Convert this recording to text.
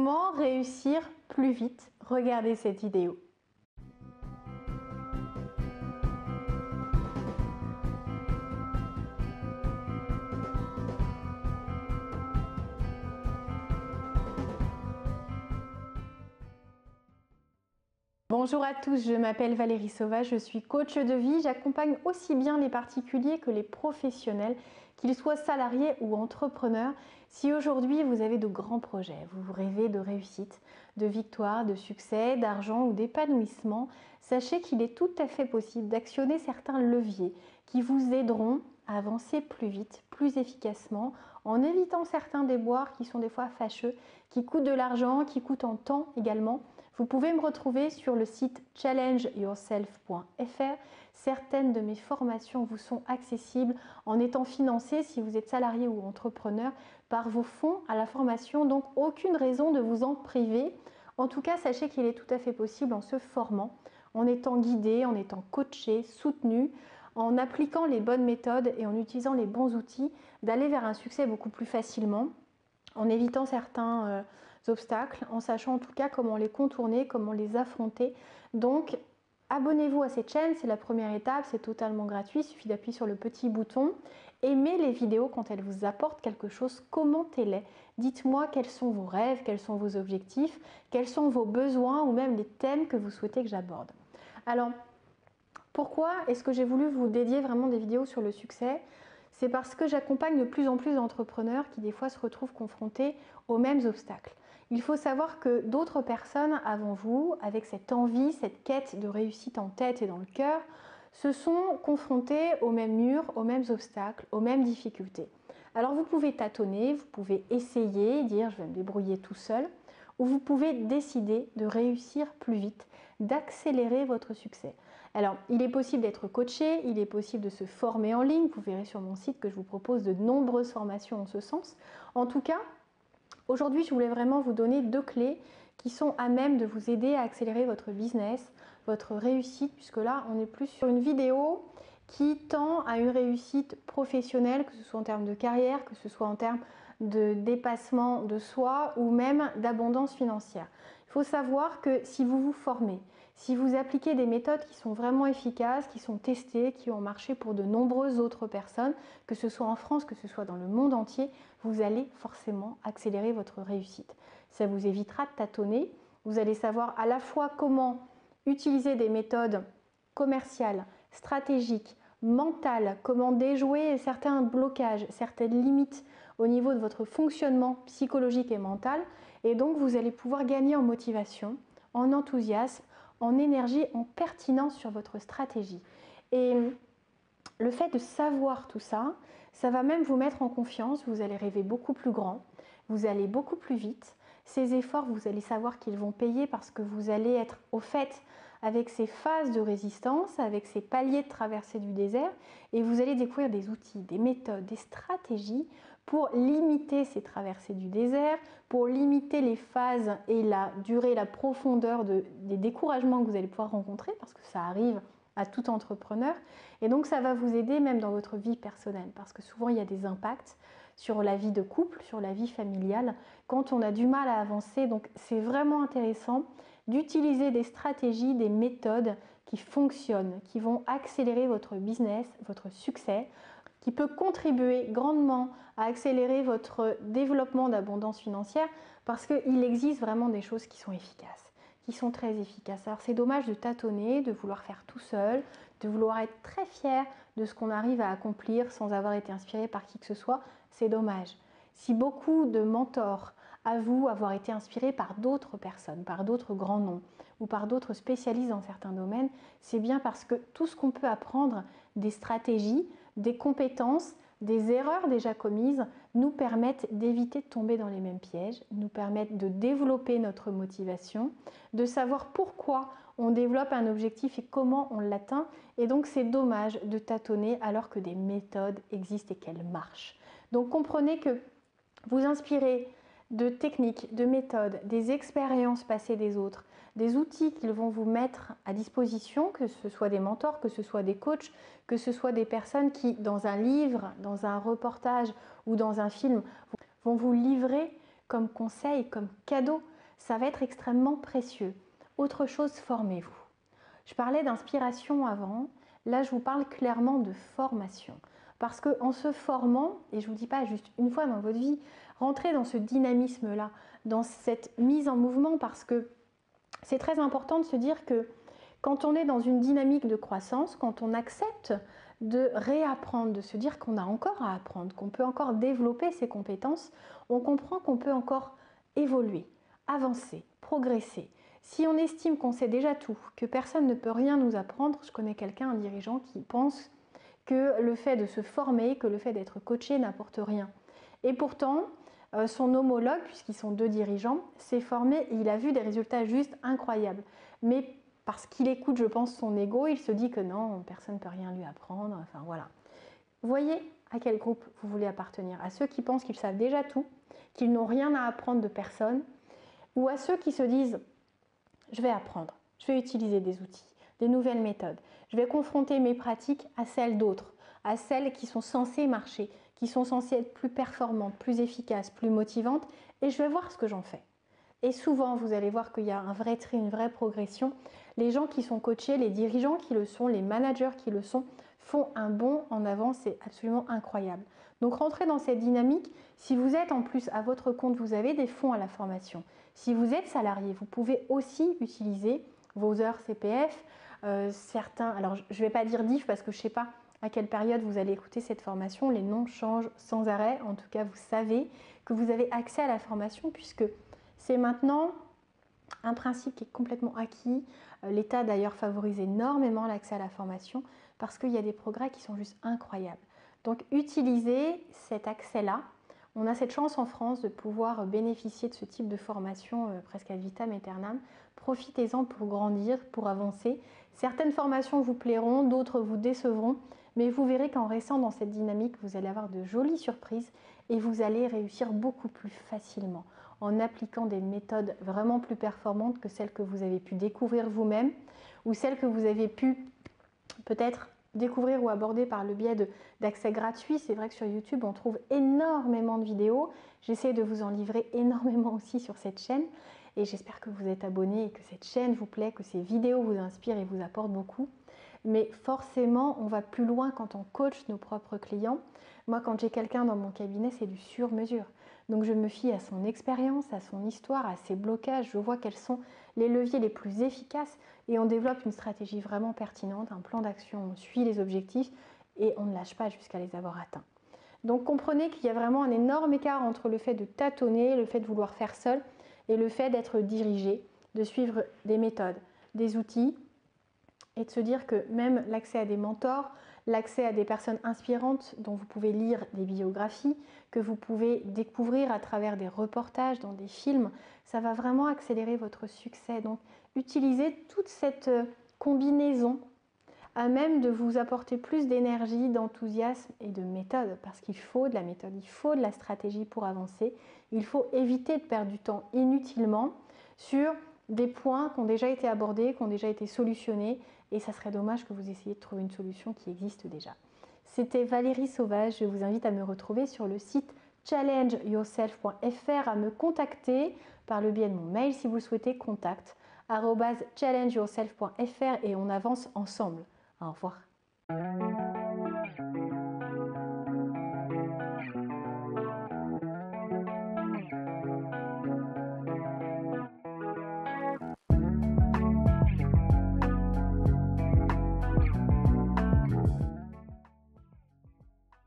Comment réussir plus vite? Regardez cette vidéo. Bonjour à tous, je m'appelle Valérie Sauvage, je suis coach de vie. J'accompagne aussi bien les particuliers que les professionnels, qu'ils soient salariés ou entrepreneurs. Si aujourd'hui vous avez de grands projets, vous rêvez de réussite, de victoire, de succès, d'argent ou d'épanouissement, sachez qu'il est tout à fait possible d'actionner certains leviers qui vous aideront à avancer plus vite, plus efficacement, en évitant certains déboires qui sont des fois fâcheux, qui coûtent de l'argent, qui coûtent en temps également. Vous pouvez me retrouver sur le site challengeyourself.fr. Certaines de mes formations vous sont accessibles en étant financées, si vous êtes salarié ou entrepreneur, par vos fonds à la formation. Donc aucune raison de vous en priver. En tout cas, sachez qu'il est tout à fait possible en se formant, en étant guidé, en étant coaché, soutenu, en appliquant les bonnes méthodes et en utilisant les bons outils, d'aller vers un succès beaucoup plus facilement, en évitant certains obstacles, en sachant en tout cas comment les contourner, comment les affronter. Donc abonnez-vous à cette chaîne, c'est la première étape, c'est totalement gratuit, il suffit d'appuyer sur le petit bouton. Aimez les vidéos quand elles vous apportent quelque chose, commentez-les. Dites-moi quels sont vos rêves, quels sont vos objectifs, quels sont vos besoins ou même les thèmes que vous souhaitez que j'aborde. Alors, pourquoi est-ce que j'ai voulu vous dédier vraiment des vidéos sur le succès? C'est parce que j'accompagne de plus en plus d'entrepreneurs qui des fois se retrouvent confrontés aux mêmes obstacles. Il faut savoir que d'autres personnes avant vous, avec cette envie, cette quête de réussite en tête et dans le cœur, se sont confrontés aux mêmes murs, aux mêmes obstacles, aux mêmes difficultés. Alors vous pouvez tâtonner, vous pouvez essayer, dire je vais me débrouiller tout seul, ou vous pouvez décider de réussir plus vite, d'accélérer votre succès. Alors, il est possible d'être coaché, il est possible de se former en ligne. Vous verrez sur mon site que je vous propose de nombreuses formations en ce sens. En tout cas, aujourd'hui, je voulais vraiment vous donner 2 clés qui sont à même de vous aider à accélérer votre business, votre réussite, puisque là, on est plus sur une vidéo qui tend à une réussite professionnelle, que ce soit en termes de carrière, que ce soit en termes de dépassement de soi ou même d'abondance financière. Il faut savoir que si vous vous formez, si vous appliquez des méthodes qui sont vraiment efficaces, qui sont testées, qui ont marché pour de nombreuses autres personnes, que ce soit en France, que ce soit dans le monde entier, vous allez forcément accélérer votre réussite. Ça vous évitera de tâtonner. Vous allez savoir à la fois comment utiliser des méthodes commerciales, stratégiques, mentales, comment déjouer certains blocages, certaines limites au niveau de votre fonctionnement psychologique et mental. Et donc vous allez pouvoir gagner en motivation, en enthousiasme, en énergie, en pertinence sur votre stratégie. Et le fait de savoir tout ça, ça va même vous mettre en confiance, vous allez rêver beaucoup plus grand, vous allez beaucoup plus vite. Ces efforts, vous allez savoir qu'ils vont payer parce que vous allez être au fait avec ces phases de résistance, avec ces paliers de traversée du désert, et vous allez découvrir des outils, des méthodes, des stratégies pour limiter ces traversées du désert, pour limiter les phases et la durée, la profondeur des découragements que vous allez pouvoir rencontrer, parce que ça arrive à tout entrepreneur. Et donc ça va vous aider même dans votre vie personnelle, parce que souvent il y a des impacts sur la vie de couple, sur la vie familiale, quand on a du mal à avancer. Donc c'est vraiment intéressant d'utiliser des stratégies, des méthodes qui fonctionnent, qui vont accélérer votre business, votre succès, qui peut contribuer grandement à accélérer votre développement d'abondance financière, parce qu'il existe vraiment des choses qui sont efficaces, qui sont très efficaces. Alors c'est dommage de tâtonner, de vouloir faire tout seul, de vouloir être très fier de ce qu'on arrive à accomplir sans avoir été inspiré par qui que ce soit, c'est dommage. Si beaucoup de mentors avouent avoir été inspirés par d'autres personnes, par d'autres grands noms ou par d'autres spécialistes dans certains domaines, c'est bien parce que tout ce qu'on peut apprendre, des stratégies, des compétences, des erreurs déjà commises, nous permettent d'éviter de tomber dans les mêmes pièges, nous permettent de développer notre motivation, de savoir pourquoi on développe un objectif et comment on l'atteint. Et donc c'est dommage de tâtonner alors que des méthodes existent et qu'elles marchent. Donc comprenez que vous inspirez de techniques, de méthodes, des expériences passées des autres, des outils qu'ils vont vous mettre à disposition, que ce soit des mentors, que ce soit des coachs, que ce soit des personnes qui, dans un livre, dans un reportage ou dans un film, vont vous livrer comme conseil, comme cadeau. ça va être extrêmement précieux. Autre chose, formez-vous. Je parlais d'inspiration avant, là je vous parle clairement de formation. Parce qu'en se formant, et je ne vous dis pas juste une fois dans votre vie, rentrez dans ce dynamisme-là, dans cette mise en mouvement, parce que c'est très important de se dire que quand on est dans une dynamique de croissance, quand on accepte de réapprendre, de se dire qu'on a encore à apprendre, qu'on peut encore développer ses compétences, on comprend qu'on peut encore évoluer, avancer, progresser. Si on estime qu'on sait déjà tout, que personne ne peut rien nous apprendre, je connais quelqu'un, un dirigeant qui pense que le fait de se former, que le fait d'être coaché n'apporte rien. Et pourtant, son homologue, puisqu'ils sont 2 dirigeants, s'est formé et il a vu des résultats juste incroyables. Mais parce qu'il écoute, je pense, son ego, il se dit que non, personne ne peut rien lui apprendre, enfin voilà. Voyez à quel groupe vous voulez appartenir, à ceux qui pensent qu'ils savent déjà tout, qu'ils n'ont rien à apprendre de personne, ou à ceux qui se disent « je vais apprendre, je vais utiliser des outils, des nouvelles méthodes, je vais confronter mes pratiques à celles d'autres, à celles qui sont censées marcher, qui sont censées être plus performantes, plus efficaces, plus motivantes, et je vais voir ce que j'en fais. » Et souvent, vous allez voir qu'il y a un vrai tri, une vraie progression. Les gens qui sont coachés, les dirigeants qui le sont, les managers qui le sont, font un bond en avant, c'est absolument incroyable. Donc rentrez dans cette dynamique. Si vous êtes en plus à votre compte, vous avez des fonds à la formation. Si vous êtes salarié, vous pouvez aussi utiliser vos heures CPF. Certains, alors je ne vais pas dire DIF parce que je ne sais pas à quelle période vous allez écouter cette formation. Les noms changent sans arrêt. En tout cas, vous savez que vous avez accès à la formation puisque c'est maintenant un principe qui est complètement acquis. L'État d'ailleurs favorise énormément l'accès à la formation parce qu'il y a des progrès qui sont juste incroyables. Donc utilisez cet accès-là. On a cette chance en France de pouvoir bénéficier de ce type de formation presque ad vitam aeternam. Profitez-en pour grandir, pour avancer. Certaines formations vous plairont, d'autres vous décevront, mais vous verrez qu'en restant dans cette dynamique, vous allez avoir de jolies surprises et vous allez réussir beaucoup plus facilement en appliquant des méthodes vraiment plus performantes que celles que vous avez pu découvrir vous-même ou celles que vous avez pu peut-être découvrir ou aborder par le biais d'accès gratuits. C'est vrai que sur YouTube, on trouve énormément de vidéos. J'essaie de vous en livrer énormément aussi sur cette chaîne et j'espère que vous êtes abonnés et que cette chaîne vous plaît, que ces vidéos vous inspirent et vous apportent beaucoup. Mais forcément, on va plus loin quand on coach nos propres clients. Moi, quand j'ai quelqu'un dans mon cabinet, c'est du sur-mesure. Donc je me fie à son expérience, à son histoire, à ses blocages. Je vois quels sont les leviers les plus efficaces et on développe une stratégie vraiment pertinente, un plan d'action, on suit les objectifs et on ne lâche pas jusqu'à les avoir atteints. Donc comprenez qu'il y a vraiment un énorme écart entre le fait de tâtonner, le fait de vouloir faire seul et le fait d'être dirigé, de suivre des méthodes, des outils et de se dire que même l'accès à des mentors, l'accès à des personnes inspirantes dont vous pouvez lire des biographies, que vous pouvez découvrir à travers des reportages, dans des films, ça va vraiment accélérer votre succès. Donc utilisez toute cette combinaison à même de vous apporter plus d'énergie, d'enthousiasme et de méthode, parce qu'il faut de la méthode, il faut de la stratégie pour avancer. Il faut éviter de perdre du temps inutilement sur des points qui ont déjà été abordés, qui ont déjà été solutionnés, et ça serait dommage que vous essayiez de trouver une solution qui existe déjà. C'était Valérie Sauvage, je vous invite à me retrouver sur le site challengeyourself.fr, à me contacter par le biais de mon mail si vous le souhaitez, contact@challengeyourself.fr et on avance ensemble. Au revoir.